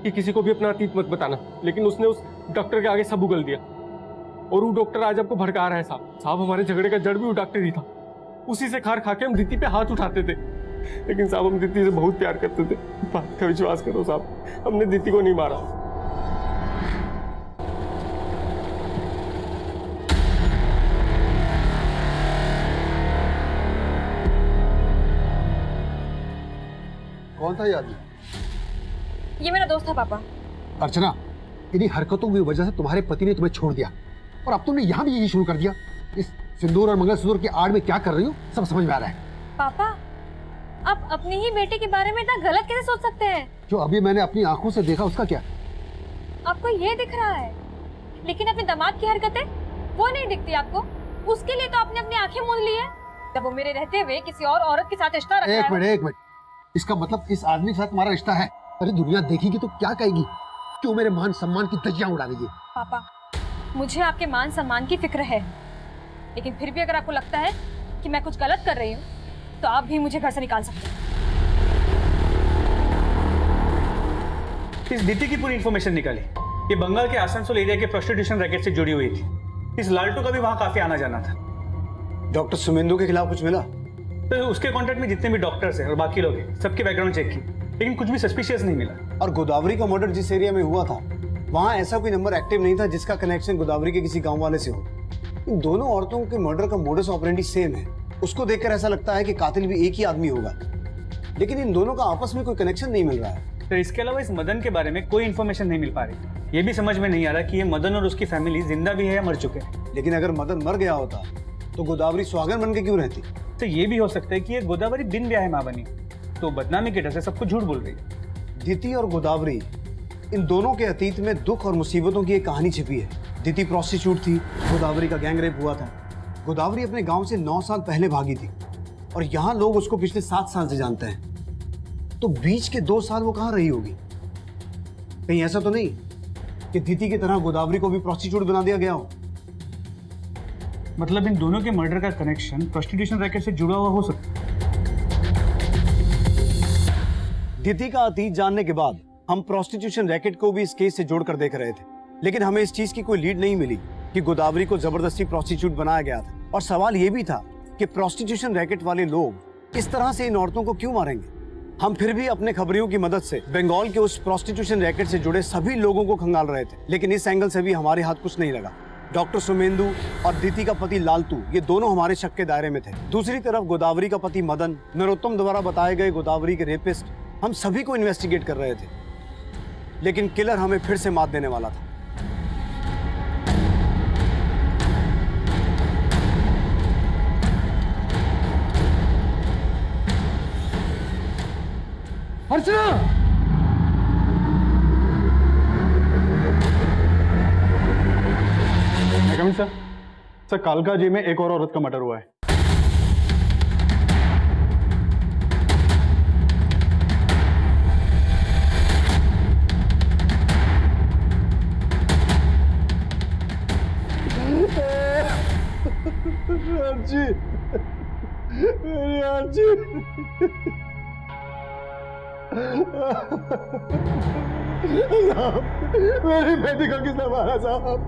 E: कि किसी को भी अपना अतीत मत बताना, लेकिन उसने उस डॉक्टर के आगे सब उगल दिया और वो डॉक्टर आज आपको भड़का रहा है साहब। हमारे झगड़े का जड़ भी वो डॉक्टर ही था। उसी से खार खा के हम दीदी पे हाथ उठाते थे, लेकिन साहब हम दीदी से बहुत प्यार करते थे। बात का विश्वास करो साहब, हमने दीदी को नहीं मारा।
N: कौन था ये आदमी?
O: ये मेरा दोस्त था पापा।
N: अर्चना, इन्हीं हरकतों की वजह से तुम्हारे पति ने तुम्हें छोड़ दिया और अब तुमने यहाँ भी यही शुरू कर दिया। इस सिंदूर और मंगलसूत्र की आड़ में क्या कर रही हो सब समझ में आ रहा है।
O: पापा, आप अपनी ही बेटे के बारे में इतना गलत कैसे सोच सकते हैं?
N: जो अभी मैंने अपनी आंखों से देखा उसका क्या?
O: आपको ये दिख रहा है, लेकिन अपने दामाद की हरकतें वो नहीं दिखती आपको। उसके लिए तो आपने अपनी आंखें मूंद ली है जब वो मेरे रहते हुए किसी और औरत के साथ रिश्ता रख रहा है।
N: एक मिनट, इसका मतलब इस आदमी के साथ तुम्हारा रिश्ता है? अरे दुनिया देखेगी तो क्या कहेगी? क्यों मेरे मान सम्मान की धज्जियां उड़ा रही है?
O: पापा, मुझे आपके मान सम्मान की फिक्र है, लेकिन फिर भी अगर आपको लगता है कि मैं कुछ गलत कर रही हूँ तो आप भी मुझे घर से निकाल सकते हैं।
B: इस दीदी की पूरी इन्फॉर्मेशन निकाली। ये बंगाल के आसनसोल एरिया के प्रोस्टिट्यूशन रैकेट से जुड़ी हुई थी। इस लालटू का भी वहां काफी आना जाना था।
C: डॉक्टर सुमेंदु के खिलाफ कुछ मिला?
B: तो उसके कांटेक्ट में जितने भी डॉक्टर्स हैं और बाकी लोग हैं, सबके बैकग्राउंड चेक की, लेकिन कुछ भी सस्पिशियस नहीं मिला।
C: और गोदावरी का मर्डर जिस एरिया में हुआ था वहाँ ऐसा कोई नंबर एक्टिव नहीं था जिसका कनेक्शन गोदावरी के किसी गांव वाले से हो। इन दोनों औरतों के मर्डर का मोडस ऑपरेंडी सेम है। उसको देखकर ऐसा लगता है कि कातिल भी एक ही आदमी होगा, लेकिन इन दोनों का आपस में कोई कनेक्शन नहीं मिल रहा है।
B: तो इसके अलावा इस मदन के बारे में कोई इन्फॉर्मेशन नहीं मिल पा रही। ये भी समझ में नहीं आ रहा कि ये मदन और उसकी फैमिली जिंदा भी है या मर चुके हैं।
C: लेकिन अगर मदन मर गया होता तो गोदावरी सुहागन बन के क्यों रहती?
B: तो ये भी हो सकता है कि ये गोदावरी बिन ब्याह मां बनी, तो बदनामी के डर से सबको झूठ बोल रही है।
C: दीति और गोदावरी, इन दोनों के अतीत में दुख और मुसीबतों की एक कहानी छिपी है। दीति प्रोस्टिट्यूट थी, गोदावरी का गैंग रेप हुआ था। गोदावरी अपने गांव से 9 साल पहले भागी थी और यहाँ लोग उसको पिछले 7 साल से जानते हैं। तो बीच के 2 साल वो कहाँ रही होगी? कहीं ऐसा तो नहीं कि दीति की तरह गोदावरी को भी प्रोस्टिट्यूट बना दिया गया हो?
B: मतलब इन दोनों के मर्डर का कनेक्शन प्रोस्टिट्यूशन रैकेट से जुड़ा हुआ हो सकता है।
C: दीति का अतीत जानने के बाद हम प्रोस्टिट्यूशन रैकेट को भी इस केस से जोड़कर देख रहे थे, लेकिन हमें इस चीज की कोई लीड नहीं मिली कि गोदावरी को जबरदस्ती प्रोस्टिट्यूट बनाया गया था। और सवाल यह भी था कि प्रोस्टिट्यूशन रैकेट वाले लोग इस तरह से इन औरतों को क्यों मारेंगे? हम फिर भी अपने खबरियों की मदद से बंगाल के उस प्रोस्टिट्यूशन रैकेट से जुड़े सभी लोगों को खंगाल रहे थे, लेकिन इस एंगल से भी हमारे हाथ कुछ नहीं लगा। डॉक्टर सुमेंदु और दीति का पति लालटू, ये दोनों हमारे शक के दायरे में थे। दूसरी तरफ गोदावरी का पति मदन, नरोत्तम द्वारा बताए गए गोदावरी के रेपिस्ट, हम सभी को इन्वेस्टिगेट कर रहे थे, लेकिन किलर हमें फिर से मात देने वाला था।
N: अर्चना!
M: सर, कालका जी में एक और औरत का मर्डर हुआ है।
N: अर्जी, मेरी अर्जी, मेरी बेटी को किसने मारा साहब?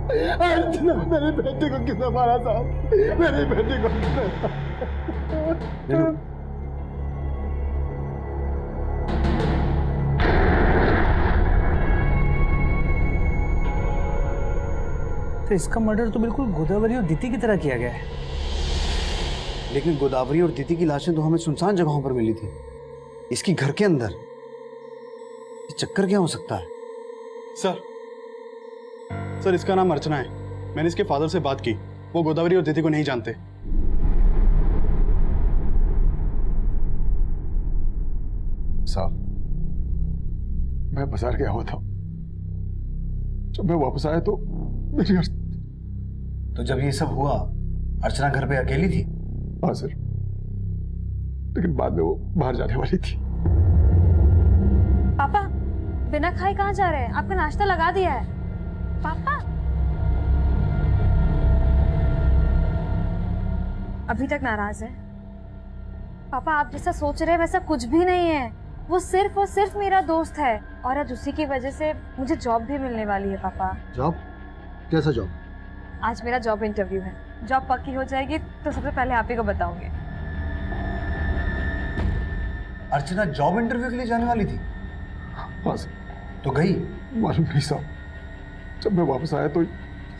N: अर्चना, मेरी बेटी को किसने मारा साहब? मेरी बेटी को किसने?
B: तो इसका मर्डर तो बिल्कुल गोदावरी और दीति की तरह किया गया है।
C: लेकिन गोदावरी और दीदी की लाशें तो हमें सुनसान जगहों पर मिली थी, इसकी घर के अंदर। ये चक्कर क्या हो सकता है?
M: सर इसका नाम अर्चना है। मैंने इसके फादर से बात की, वो गोदावरी और दीदी को नहीं जानते।
N: साहब, मैं बाजार गया हुआ था। जब मैं वापस आया तो मेरी
C: तो जब ये सब हुआ अर्चना घर पे अकेली थी?
N: हाँ सर, लेकिन बाद में वो बाहर जाने वाली थी।
O: पापा बिना खाए कहाँ जा रहे हैं? आपका नाश्ता लगा दिया है। पापा अभी तक नाराज है। पापा आप जैसा सोच रहे हैं वैसा कुछ भी नहीं है। वो सिर्फ और सिर्फ मेरा दोस्त है और आज उसी की वजह से मुझे जॉब भी मिलने वाली है। पापा
N: जॉब? कैसा जॉब?
O: आज मेरा जॉब इंटरव्यू है। जॉब पक्की हो जाएगी तो सबसे पहले आप ही को बताऊंगी।
C: अर्चना जॉब इंटरव्यू के लिए जाने वाली थी?
N: हाँ सर।
C: तो गई?
N: मालूम नहीं साहब, जब मैं वापस आया तो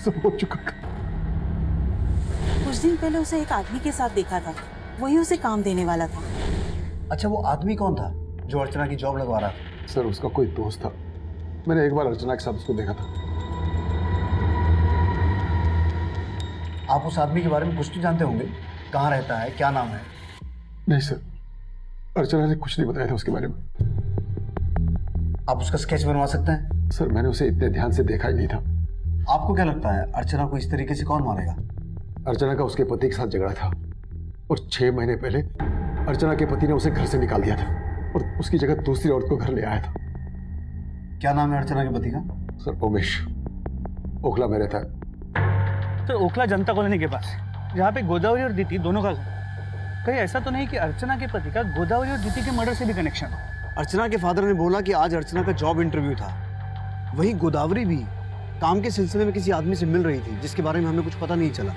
N: सब हो चुका था।
G: कुछ दिन पहले उसे एक आदमी के साथ देखा था, वही उसे काम देने वाला था।
C: अच्छा, वो आदमी कौन था जो अर्चना की जॉब लगवा रहा था?
N: सर उसका कोई दोस्त था। मैंने एक बार अर्चना के साथ उसको देखा था।
C: आप उस आदमी के बारे में कुछ तो जानते होंगे? कहाँ रहता है, क्या नाम है?
N: नहीं सर, अर्चना ने कुछ नहीं बताया था उसके बारे में।
C: आप उसका स्केच बनवा सकते हैं?
N: सर मैंने उसे इतने ध्यान से देखा ही नहीं था।
C: आपको क्या लगता है अर्चना को इस तरीके से कौन मारेगा?
N: अर्चना का उसके पति के साथ झगड़ा था और 6 महीने पहले अर्चना के पति ने उसे घर से निकाल दिया था और उसकी जगह दूसरी औरत को घर ले आया था।
C: क्या नाम है अर्चना के पति का?
N: सर उमेश, ओखला में रहता है।
B: तो ओखला जनता कॉलोनी के पास, जहाँ पे गोदावरी और दीदी दोनों का घर। कहीं ऐसा तो नहीं कि अर्चना के पति का गोदावरी और दीदी के मर्डर से भी कनेक्शन हो?
C: अर्चना के फादर ने बोला कि आज अर्चना का जॉब इंटरव्यू था। वही गोदावरी भी काम के सिलसिले में किसी आदमी से मिल रही थी जिसके बारे में हमें कुछ पता नहीं चला।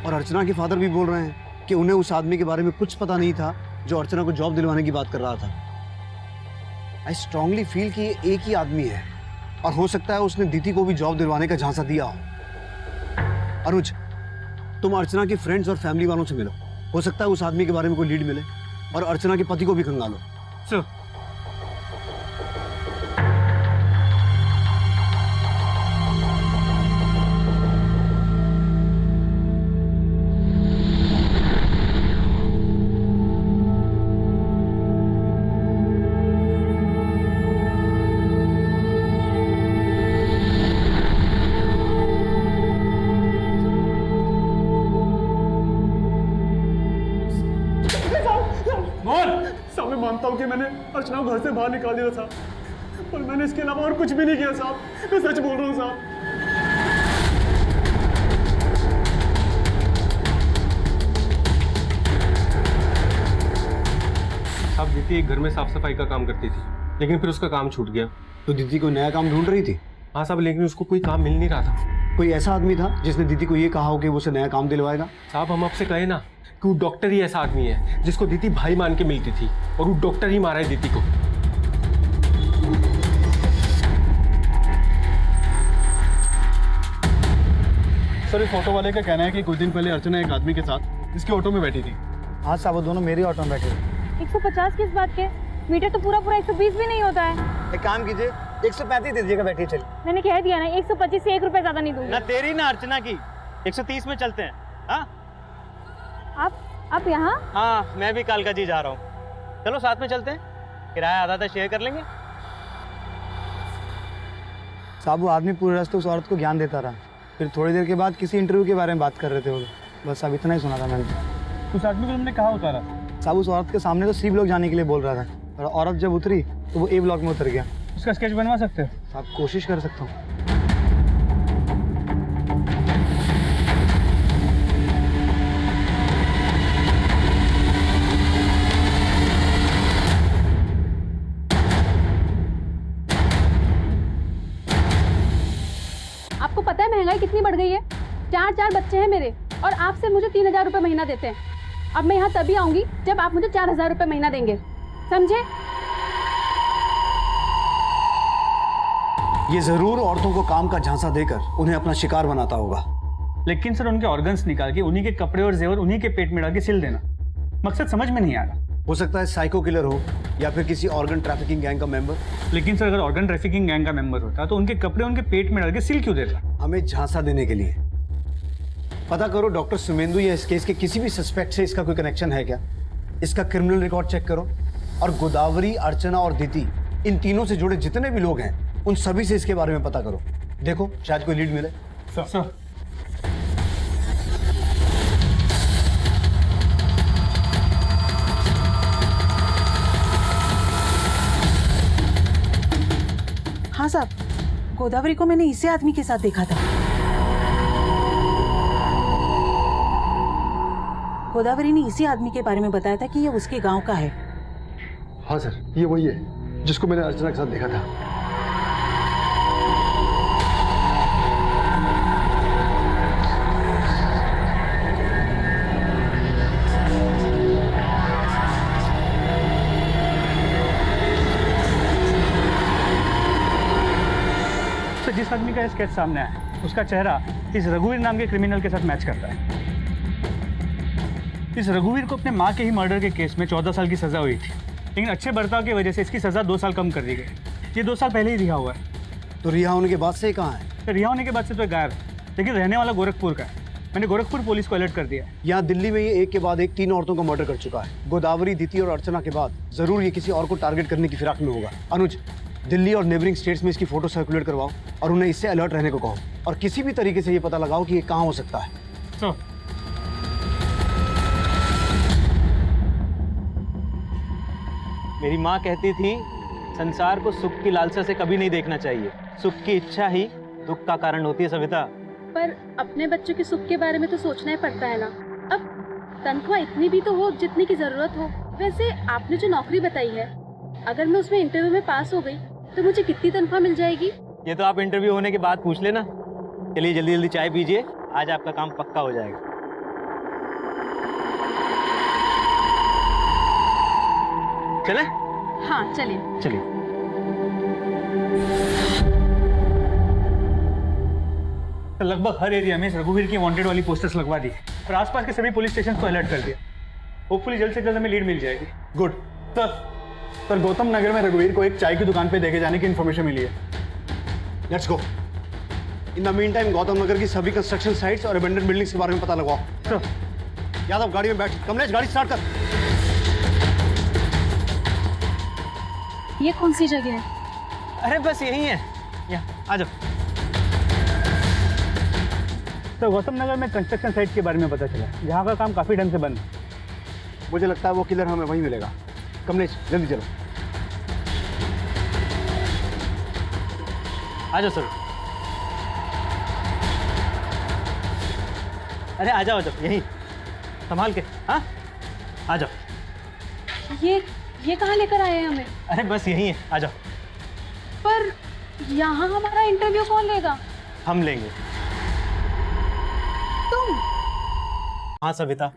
C: और अर्चना के फादर भी बोल रहे हैं कि उन्हें उस आदमी के बारे में कुछ पता नहीं था जो अर्चना को जॉब दिलवाने की बात कर रहा था। आई स्ट्रांगली फील कि ये एक ही आदमी है और हो सकता है उसने दीदी को भी जॉब दिलवाने का झांसा दिया हो। अनुज, तुम अर्चना के फ्रेंड्स और फैमिली वालों से मिलो। हो सकता है उस आदमी के बारे में कोई लीड मिले और अर्चना के पति को भी खंगालो।
B: सर
M: साहब मैं मानता हूँ कि मैंने अर्चना को घर से बाहर निकाल दिया था, पर मैंने इसके अलावा और कुछ भी नहीं किया साहब। मैं सच बोल रहा हूँ साहब।
E: साहब दीदी एक घर में साफ सफाई का काम करती थी, लेकिन फिर उसका काम छूट गया।
C: तो दीदी को नया काम ढूंढ रही थी?
E: हाँ साहब, लेकिन उसको कोई काम मिल नहीं रहा था।
C: कोई ऐसा आदमी था जिसने दीदी को ये कहा हो कि वो उसे नया काम दिलवाएगा?
E: साहब हम आपसे कहे ना कि वो डॉक्टर ही ऐसा आदमी है जिसको दीदी भाई मान के मिलती थी और वो डॉक्टर ही मारा है दीदी को।
M: सर इस ऑटो वाले का कहना है कि कुछ दिन पहले अर्चना एक आदमी के साथ इसके ऑटो में बैठी थी।
C: हाँ साहब, वो दोनों मेरे ऑटो में बैठे थे।
O: 150 किस बात के? मीटर तो पूरा 120 भी नहीं होता है।
C: एक काम कीजिए, 135 दे दीजिएगा, बैठिए चलिए।
O: मैंने कह दिया ना 125 से 1 रुपए ज्यादा नहीं दूंगी।
B: ना तेरी ना अर्चना की, 130 में चलते हैं। हाँ
O: आप यहाँ?
B: हाँ, मैं भी कालका जी जा रहा हूँ। चलो साथ में चलते हैं, किराया आधा शेयर कर लेंगे।
C: साहब वो आदमी पूरे रास्ते उस औरत को ज्ञान देता रहा, फिर थोड़ी देर के बाद किसी इंटरव्यू के बारे में बात कर रहे थे वो लोग। बस अब इतना ही सुना था मैंने।
B: उस आदमी को तुमने कहाँ उतारा?
C: साहब उस औरत के सामने तो C ब्लॉक जाने के लिए बोल रहा था और औरत जब उतरी तो वो A ब्लॉक में उतर गया।
B: उसका स्केच बनवा सकते हो?
C: साहब कोशिश कर सकता हूँ।
O: आपको पता है महंगाई कितनी बढ़ गई है? 4 बच्चे हैं मेरे और आपसे मुझे 3000 रुपए महीना देते हैं। अब मैं यहाँ तभी आऊंगी जब आप मुझे 4000 रुपए महीना देंगे, समझे?
C: ये जरूर औरतों को काम का झांसा देकर उन्हें अपना शिकार बनाता होगा।
B: लेकिन सर उनके ऑर्गन्स निकाल के उन्हीं के कपड़े और जेवर उन्हीं के पेट में डाल के सिल देना, मकसद समझ में नहीं आ रहा।
C: हो सकता है साइको किलर हो या फिर किसी ऑर्गन ट्रैफिकिंग गैंग का मेंबर।
B: लेकिन सर अगर ऑर्गन ट्रैफिकिंग गैंग का मेंबर होता तो उनके कपड़े उनके पेट में डाल के सील क्यों देता?
C: हमें झांसा देने के लिए। पता करो डॉक्टर सुमेंदु या इस केस के किसी भी सस्पेक्ट से इसका कोई कनेक्शन है क्या? इसका क्रिमिनल रिकॉर्ड चेक करो और गोदावरी, अर्चना और दिति, इन तीनों से जुड़े जितने भी लोग हैं उन सभी से इसके बारे में पता करो। देखो शायद कोई लीड मिले।
B: सर
G: हाँ साहब, गोदावरी को मैंने इसी आदमी के साथ देखा था। गोदावरी ने इसी आदमी के बारे में बताया था कि ये उसके गांव का है।
N: हाँ सर, ये वही है जिसको मैंने अर्चना के साथ देखा था।
B: सर जिस आदमी का स्केच सामने आया उसका चेहरा इस रघुवीर नाम के क्रिमिनल के साथ मैच करता है। इस रघुवीर को अपने माँ के ही मर्डर के केस में 14 साल की सजा हुई थी, लेकिन अच्छे बर्ताव की वजह से इसकी सजा 2 साल कम कर दी गई। ये 2 साल पहले ही रिहा हुआ है।
C: तो रिहा होने के बाद से कहाँ है?
B: तो रिहा होने के बाद से तो गायब है, लेकिन रहने वाला गोरखपुर का है। मैंने गोरखपुर पुलिस को अलर्ट कर दिया है।
C: यहाँ दिल्ली में ये एक के बाद एक 3 औरतों का मर्डर कर चुका है। गोदावरी, दिति और अर्चना के बाद जरूर ये किसी और को टारगेट करने की फिराक में होगा। अनुज, दिल्ली और नेबरिंग स्टेट्स में इसकी फोटो सर्कुलेट करवाओ और उन्हें इससे अलर्ट रहने को कहो और किसी भी तरीके से ये पता लगाओ कि ये कहाँ हो सकता है।
B: तो
I: मेरी माँ कहती थी संसार को सुख की लालसा से कभी नहीं देखना चाहिए। सुख की इच्छा ही दुख का कारण होती है सविता।
O: पर अपने बच्चों के सुख के बारे में तो सोचना ही पड़ता है ना। अब तनख्वाह इतनी भी तो हो जितनी की जरूरत हो। वैसे आपने जो नौकरी बताई है, अगर मैं उसमें इंटरव्यू में पास हो गई तो मुझे कितनी तनख्वाह मिल जाएगी?
I: ये तो आप इंटरव्यू होने के बाद पूछ लेना। चलिए जल्दी जल्दी चाय पीजिए, आज आपका काम पक्का हो जाएगा। चले?
O: हाँ चलिए।
I: चलिए।
B: तो लगभग हर एरिया में इस रघुवीर की वांटेड वाली पोस्टर्स लगवा दी और आसपास के सभी पुलिस स्टेशन को अलर्ट कर दिया। होपफुली जल्द से जल्द हमें लीड मिल जाएगी।
M: गुड सर, गौतम नगर में रघुवीर को एक चाय की दुकान पे देखे जाने की इन्फॉर्मेशन मिली है।
C: Let's go. In the meantime Gautam Nagar की सभी कंस्ट्रक्शन साइट्स और अबेंडन बिल्डिंग्स के बारे में पता लगाओ। यादव गाड़ी में बैठ। कमलेश गाड़ी स्टार्ट कर।
O: ये कौन सी जगह है?
I: अरे बस यही है, यहाँ आ जाओ।
B: तो गौतम नगर में कंस्ट्रक्शन साइट के बारे में पता चला, जहाँ का काम काफी ढंग से बंद है।
C: मुझे लगता है वो किलर हमें वहीं मिलेगा। कमलेश जल्दी चलो।
I: आ जाओ सर। अरे आ जाओ यहीं संभाल के। हाँ आ जाओ।
O: ये कहाँ लेकर आए हैं हमें?
I: अरे बस यहीं है, आ जाओ।
O: पर यहाँ हमारा इंटरव्यू कौन लेगा?
I: हम लेंगे।
O: तुम?
I: हाँ सविता,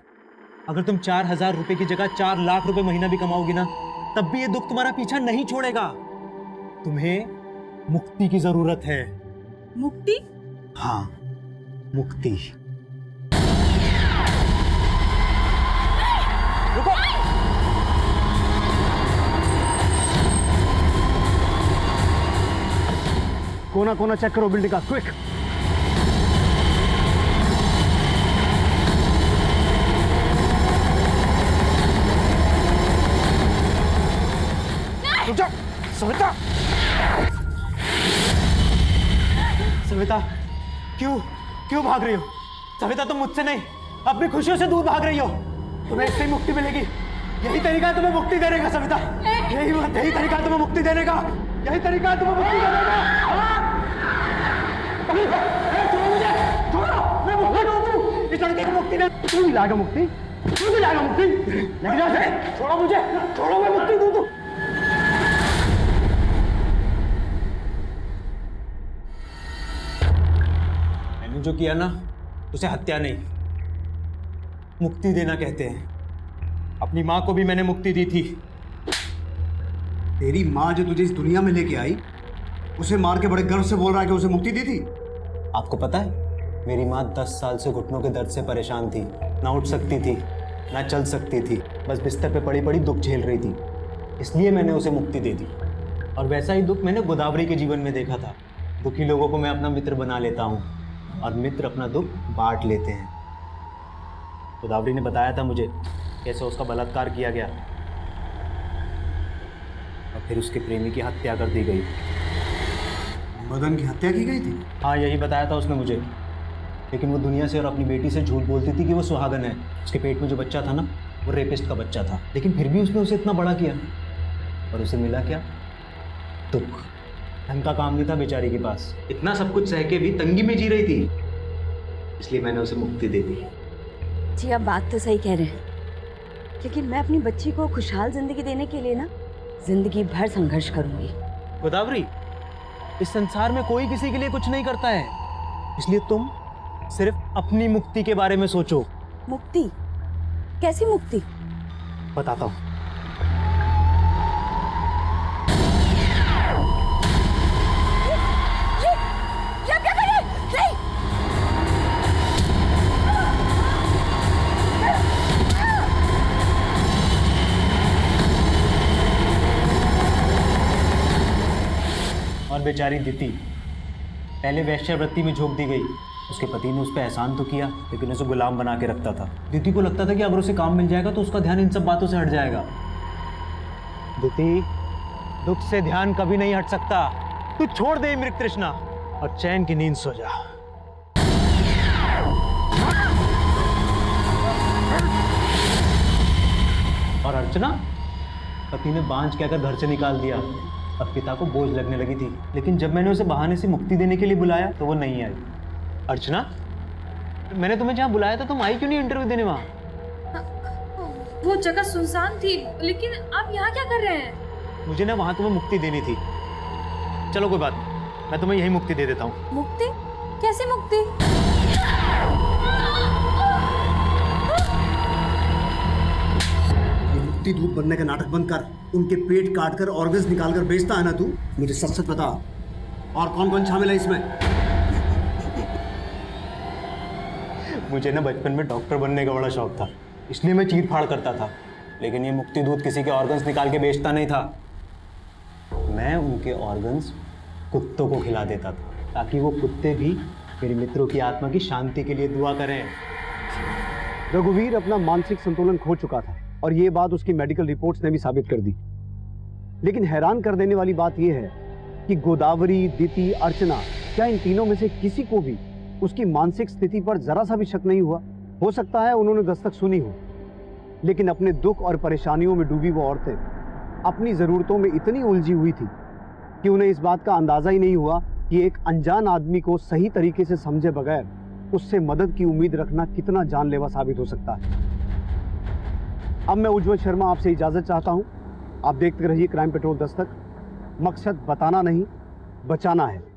I: अगर तुम 4,000 रुपए की जगह 4 लाख रुपए महीना भी कमाओगी ना, तब भी ये दुख तुम्हारा पीछा नहीं छोड़ेगा। तुम्हें मुक्ति की जरूरत है।
O: मुक्ति?
C: हाँ, मुक्ति।
I: रुको।
C: कोना कोना चेक करो बिल्डिंग का, क्विक।
I: सविता, सविता, क्यों भाग रही हो? सविता तुम मुझसे नहीं, अपनी खुशियों से दूर भाग रही हो। तुम्हें इससे ही मुक्ति मिलेगी। यही तरीका है तुम्हें मुक्ति देने का सविता। यही तरीका है तुम्हें मुक्ति देने का। यही तरीका है तुम्हें मुक्ति देने का। छोड़ो मुझे, छोड़ो, मैं मुक्ति दूँ। इस लड़के को मुक्ति दे।
C: तू भी लाएगा मुक्ति? तू भी लाएगा मुक्ति? लेकिन ऐसे छोड़ो मुझे, छोड़ो, मैं मुक्ति दूँ तू।
I: मैंने जो किया ना, उसे हत्या नहीं, मुक्ति देना कहते हैं। अपनी माँ को भी मैंने मुक्ति दी थी।
C: तेरी माँ जो तुझे इस दुनिया में लेके आई, उसे मार के बड़े गर्व से बोल रहा है कि उसे मुक्ति दी थी।
I: आपको पता है, मेरी माँ 10 साल से घुटनों के दर्द से परेशान थी, ना उठ सकती थी। ना चल सकती थी, बस बिस्तर पे पड़ी पड़ी दुख झेल रही थी, इसलिए मैंने उसे मुक्ति दे दी। और वैसा ही दुख मैंने गोदावरी के जीवन में देखा था। दुखी लोगों को मैं अपना मित्र बना लेता हूँ और मित्र अपना दुख बांट लेते हैं। गोदावरी ने बताया था मुझे कैसे उसका बलात्कार किया गया और फिर उसके प्रेमी की हत्या कर दी गई।
C: मदन की हत्या की गई थी?
I: हाँ, यही बताया था उसने मुझे। लेकिन वो दुनिया से और अपनी बेटी से झूठ बोलती थी कि वो सुहागन है। उसके पेट में जो बच्चा था ना, वो रेपिस्ट का बच्चा था। लेकिन फिर भी उसने उसे इतना बड़ा किया और उसे मिला क्या? दुख। ढंग का काम नहीं था बेचारी के पास। इतना सब कुछ सह के भी तंगी में जी रही थी, इसलिए मैंने उसे मुक्ति दे दी।
D: जी आप बात तो सही कह रहे हैं, लेकिन मैं अपनी बच्ची को खुशहाल जिंदगी देने के लिए ना जिंदगी भर संघर्ष करूंगी।
I: गोदावरी, इस संसार में कोई किसी के लिए कुछ नहीं करता है, इसलिए तुम सिर्फ अपनी मुक्ति के बारे में सोचो।
D: मुक्ति? कैसी मुक्ति?
I: बताता हूँ। और बेचारी दिति पहले वैश्यावृत्ति में झोंक दी गई। उसके पति ने उस पर एहसान तो किया, लेकिन उसे गुलाम बना के रखता था। दिति को लगता था कि अगर उसे काम मिल जाएगा तो उसका ध्यान इन सब बातों से हट जाएगा। दिति, दुख से ध्यान कभी नहीं हट सकता। तू छोड़ दे मृग तृष्णा और चैन की नींद सो जा। और अर्चना, पति ने बांझ कहकर घर से निकाल दिया। अब पिता को बोझ लगने लगी थी, लेकिन जब मैंने उसे बहाने से मुक्ति देने के लिए बुलाया तो वो नहीं आई। अर्चना, मैंने तुम्हें जहाँ बुलाया था, तुम आई क्यों नहीं इंटरव्यू देने वहाँ?
O: वो जगह सुनसान थी, लेकिन आप यहाँ क्या कर रहे हैं?
I: मुझे ना वहाँ तुम्हें मुक्ति देनी थी। चलो कोई बात नहीं, मैं तुम्हें यही मुक्ति दे देता हूँ।
O: मुक्ति? कैसे मुक्ति?
C: मुक्ति दूध बनने का नाटक बंद कर। उनके पेट काट कर ऑर्गन्स निकाल कर बेचता है ना तू? मुझे सच सच बता, और कौन कौन शामिल है इसमें? मुझे ना बचपन में डॉक्टर बनने का बड़ा शौक था, इसलिए मैं चीर फाड़ करता था। लेकिन ये मुक्ति दूध किसी के ऑर्गन्स निकाल के बेचता नहीं था। मैं उनके ऑर्गन्स कुत्तों को खिला देता था, ताकि वो कुत्ते भी मेरे मित्रों की आत्मा की शांति के लिए दुआ करें। रघुवीर अपना मानसिक संतुलन खो चुका था और ये बात उसकी मेडिकल रिपोर्ट्स ने भी साबित कर दी। लेकिन हैरान कर देने वाली बात यह है कि गोदावरी, दिति, अर्चना, क्या इन तीनों में से किसी को भी उसकी मानसिक स्थिति पर जरा सा भी शक नहीं हुआ? हो सकता है उन्होंने दस्तक सुनी हो, लेकिन अपने दुख और परेशानियों में डूबी वो औरतें अपनी ज़रूरतों में इतनी उलझी हुई थी कि उन्हें इस बात का अंदाज़ा ही नहीं हुआ कि एक अनजान आदमी को सही तरीके से समझे बगैर उससे मदद की उम्मीद रखना कितना जानलेवा साबित हो सकता है। अब मैं उज्जवल शर्मा आपसे इजाज़त चाहता हूँ। आप देखते रहिए क्राइम पेट्रोल दस्तक। मकसद बताना नहीं, बचाना है।